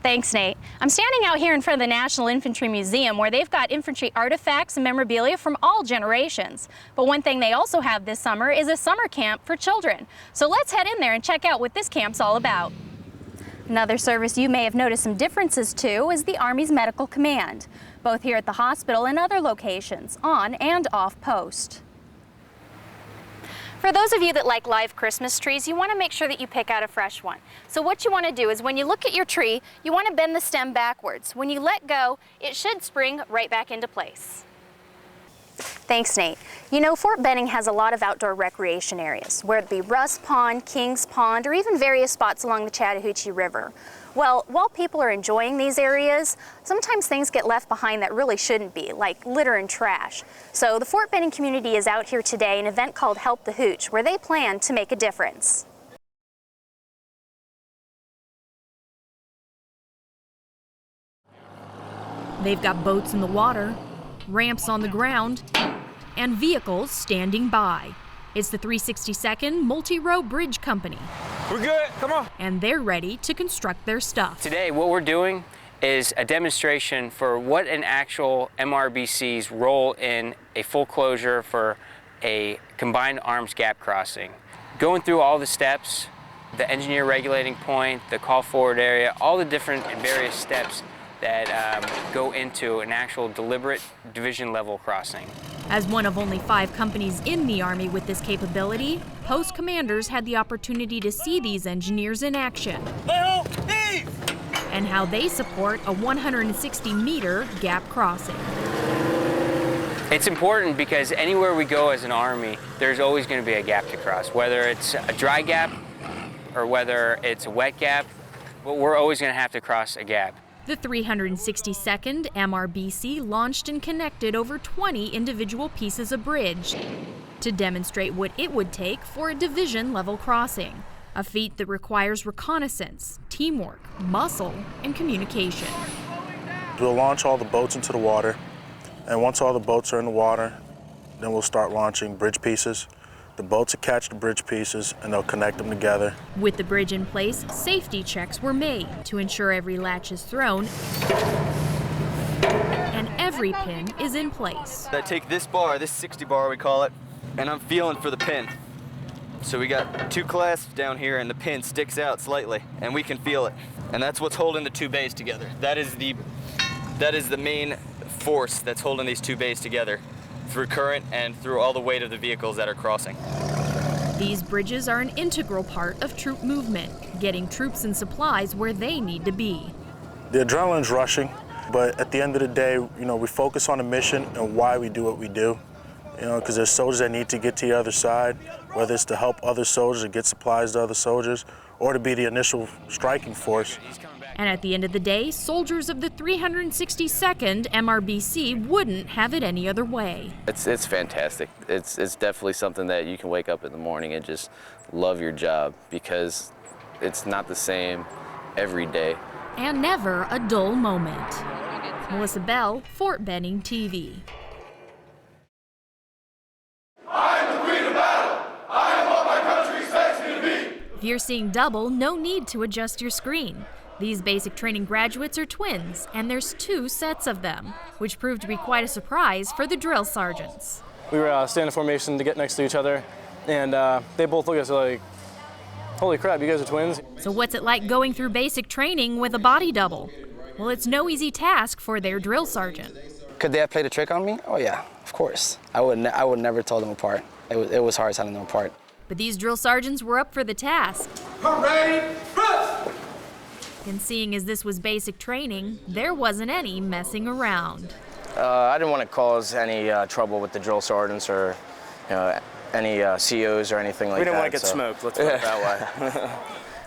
Thanks, Nate. I'm standing out here in front of the National Infantry Museum where they've got infantry artifacts and memorabilia from all generations. But one thing they also have this summer is a summer camp for children. So let's head in there and check out what this camp's all about. Another service you may have noticed some differences to is the Army's Medical Command, both here at the hospital and other locations, on and off post. For those of you that like live Christmas trees, you want to make sure that you pick out a fresh one. So what you want to do is when you look at your tree, you want to bend the stem backwards. When you let go, it should spring right back into place. Thanks, Nate. You know, Fort Benning has a lot of outdoor recreation areas, whether it be Russ Pond, Kings Pond, or even various spots along the Chattahoochee River. Well, while people are enjoying these areas, sometimes things get left behind that really shouldn't be, like litter and trash. So the Fort Benning community is out here today in an event called Help the Hooch, where they plan to make a difference. They've got boats in the water, ramps on the ground, and vehicles standing by. It's the 362nd Multi-Row Bridge Company. We're good, come on. And they're ready to construct their stuff. Today, what we're doing is a demonstration for what an actual MRBC's role in a full closure for a combined arms gap crossing. Going through all the steps, the engineer regulating point, the call forward area, all the different and various steps that go into an actual deliberate division level crossing. As one of only 5 companies in the Army with this capability, post commanders had the opportunity to see these engineers in action and how they support a 160-meter gap crossing. It's important because anywhere we go as an Army, there's always going to be a gap to cross, whether it's a dry gap or whether it's a wet gap, but we're always going to have to cross a gap. The 362nd MRBC launched and connected over 20 individual pieces of bridge to demonstrate what it would take for a division-level crossing, a feat that requires reconnaissance, teamwork, muscle, and communication. We'll launch all the boats into the water, and once all the boats are in the water, then we'll start launching bridge pieces. The boats will catch the bridge pieces and they'll connect them together. With the bridge in place, safety checks were made to ensure every latch is thrown and every pin is in place. I take this bar, this 60 bar we call it, and I'm feeling for the pin. So we got 2 clasps down here and the pin sticks out slightly and we can feel it. And that's what's holding the 2 bays together. That is the main force that's holding these 2 bays together, through current and through all the weight of the vehicles that are crossing. These bridges are an integral part of troop movement, getting troops and supplies where they need to be. The adrenaline's rushing, but at the end of the day, you know, we focus on the mission and why we do what we do. You know, because there's soldiers that need to get to the other side, whether it's to help other soldiers or get supplies to other soldiers, or to be the initial striking force. And at the end of the day, soldiers of the 362nd MRBC wouldn't have it any other way. It's fantastic. It's definitely something that you can wake up in the morning and just love your job, because it's not the same every day. And never a dull moment. Melissa Bell, Fort Benning TV. If you're seeing double, no need to adjust your screen. These basic training graduates are twins, and there's 2 sets of them, which proved to be quite a surprise for the drill sergeants. We were standing formation to get next to each other, and they both looked at us like, holy crap, you guys are twins. So what's it like going through basic training with a body double? Well, it's no easy task for their drill sergeant. Could they have played a trick on me? Oh yeah, of course. I would never tell them apart. It was hard telling them apart. But these drill sergeants were up for the task. Parade, press! And seeing as this was basic training, there wasn't any messing around. I didn't want to cause any trouble with the drill sergeants or any COs or anything like that. We didn't want to get smoked, let's put it that way.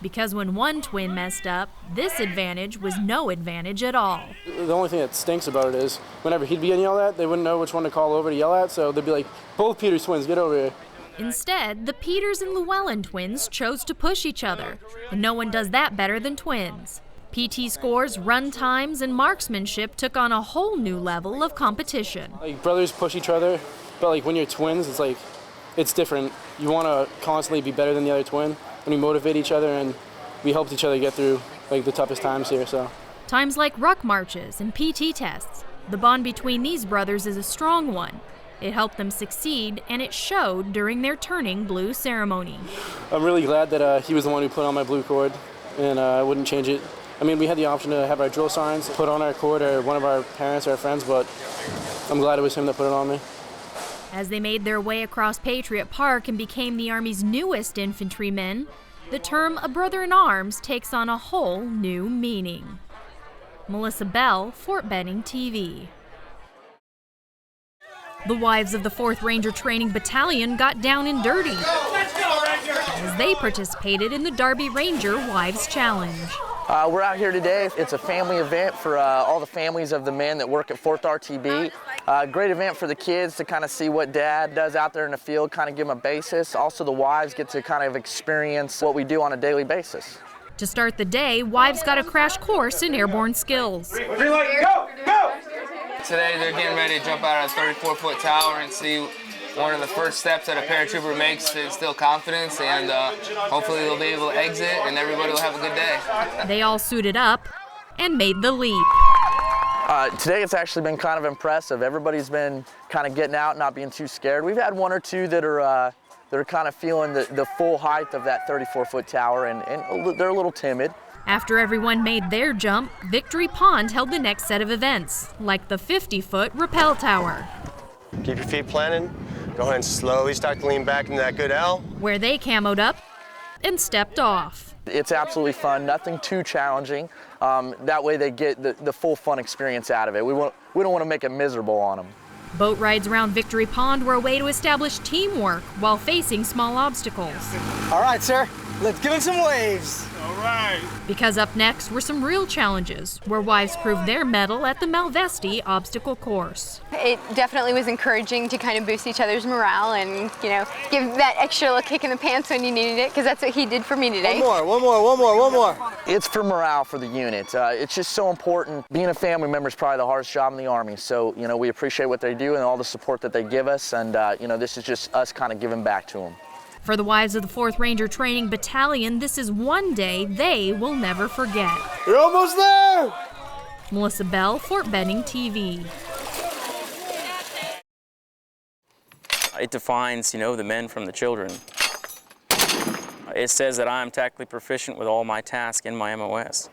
Because when one twin messed up, this advantage was no advantage at all. The only thing that stinks about it is whenever he'd be getting yelled at, they wouldn't know which one to call over to yell at, so they'd be like, both Peters twins, get over here. Instead, the Peters and Llewellyn twins chose to push each other, and no one does that better than twins. PT scores, run times, and marksmanship took on a whole new level of competition. Like, brothers push each other, but like when you're twins, it's like, it's different. You want to constantly be better than the other twin, and we motivate each other, and we helped each other get through like the toughest times here, so. Times like ruck marches and PT tests. The bond between these brothers is a strong one. It helped them succeed, and it showed during their turning blue ceremony. I'm really glad that he was the one who put on my blue cord, and I wouldn't change it. I mean, we had the option to have our drill sergeants put on our cord, or one of our parents or our friends, but I'm glad it was him that put it on me. As they made their way across Patriot Park and became the Army's newest infantrymen, the term "a brother-in-arms" takes on a whole new meaning. Melissa Bell, Fort Benning TV. The wives of the 4th Ranger Training Battalion got down and dirty as they participated in the Darby Ranger Wives Challenge. We're out here today. It's a family event for all the families of the men that work at 4th RTB. Great event for the kids to kind of see what Dad does out there in the field, kind of give them a basis. Also, the wives get to kind of experience what we do on a daily basis. To start the day, wives got a crash course in airborne skills. Green light, go, go! Today they're getting ready to jump out of a 34-foot tower and see one of the first steps that a paratrooper makes to instill confidence, and hopefully they'll be able to exit and everybody will have a good day. They all suited up and made the leap. Today it's actually been kind of impressive. Everybody's been kind of getting out, not being too scared. We've had one or two that are kind of feeling the full height of that 34-foot tower, and they're a little timid. After everyone made their jump, Victory Pond held the next set of events, like the 50-foot rappel tower. Keep your feet planted. Go ahead and slowly start to lean back into that good L. Where they camoed up and stepped off. It's absolutely fun, nothing too challenging. That way they get the full fun experience out of it. We don't want to make it miserable on them. Boat rides around Victory Pond were a way to establish teamwork while facing small obstacles. All right, sir, let's give him some waves. All right. Because up next were some real challenges, where wives proved their mettle at the Malvesti obstacle course. It definitely was encouraging to kind of boost each other's morale and, you know, give that extra little kick in the pants when you needed it, because that's what he did for me today. One more. It's for morale for the unit. It's just so important. Being a family member is probably the hardest job in the Army, so, you know, we appreciate what they do and all the support that they give us, and, you know, this is just us kind of giving back to them. For the wives of the 4th Ranger Training Battalion, this is one day they will never forget. You're almost there! Melissa Bell, Fort Benning TV. It defines, you know, the men from the children. It says that I am tactically proficient with all my tasks in my MOS.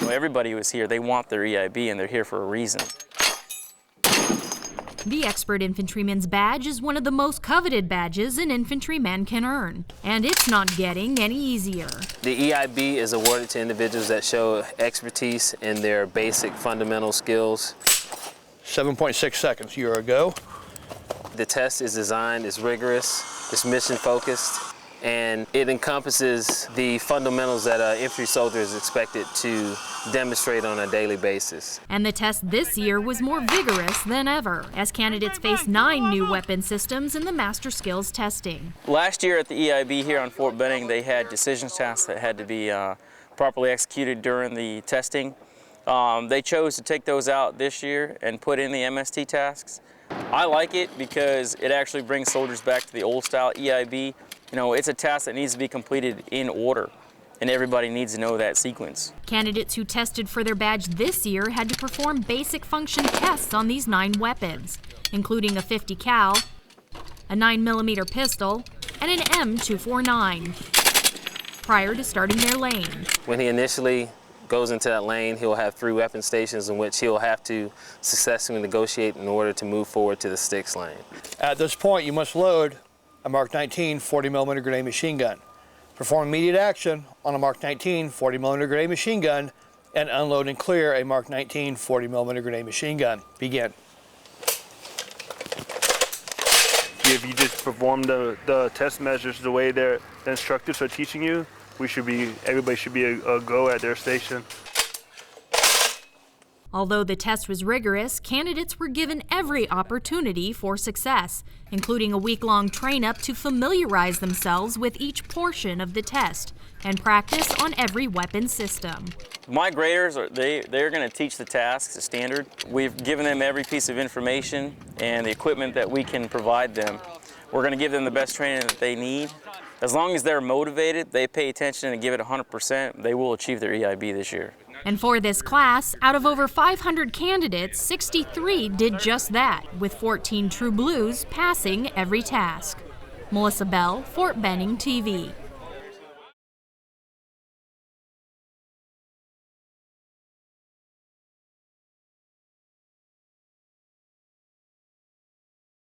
Well, everybody who is here, they want their EIB and they're here for a reason. The Expert Infantryman's badge is one of the most coveted badges an infantryman can earn, and it's not getting any easier. The EIB is awarded to individuals that show expertise in their basic fundamental skills. 7.6 seconds, you're a go. The test is designed, it's rigorous, it's mission focused, and it encompasses the fundamentals that an infantry soldier is expected to demonstrate on a daily basis. And the test this year was more vigorous than ever, as candidates faced 9 new weapon systems in the Master Skills testing. Last year at the EIB here on Fort Benning, they had decisions tasks that had to be properly executed during the testing. They chose to take those out this year and put in the MST tasks. I like it because it actually brings soldiers back to the old style EIB. You know, it's a task that needs to be completed in order, and everybody needs to know that sequence. Candidates who tested for their badge this year had to perform basic function tests on these 9 weapons, including a 50 cal, a 9mm pistol, and an M249, prior to starting their lane. When he initially goes into that lane, he'll have 3 weapon stations in which he'll have to successfully negotiate in order to move forward to the sticks lane. At this point, you must load a Mark 19 40mm grenade machine gun. Perform immediate action on a Mark 19 40mm grenade machine gun and unload and clear a Mark 19 40mm grenade machine gun. Begin. If you just perform the test measures the way the instructors are teaching you, everybody should be a go at their station. Although the test was rigorous, candidates were given every opportunity for success, including a week-long train-up to familiarize themselves with each portion of the test and practice on every weapon system. My graders, they're going to teach the tasks as standard. We've given them every piece of information and the equipment that we can provide them. We're going to give them the best training that they need. As long as they're motivated, they pay attention and give it 100%, they will achieve their EIB this year. And for this class, out of over 500 candidates, 63 did just that, with 14 True Blues passing every task. Melissa Bell, Fort Benning TV.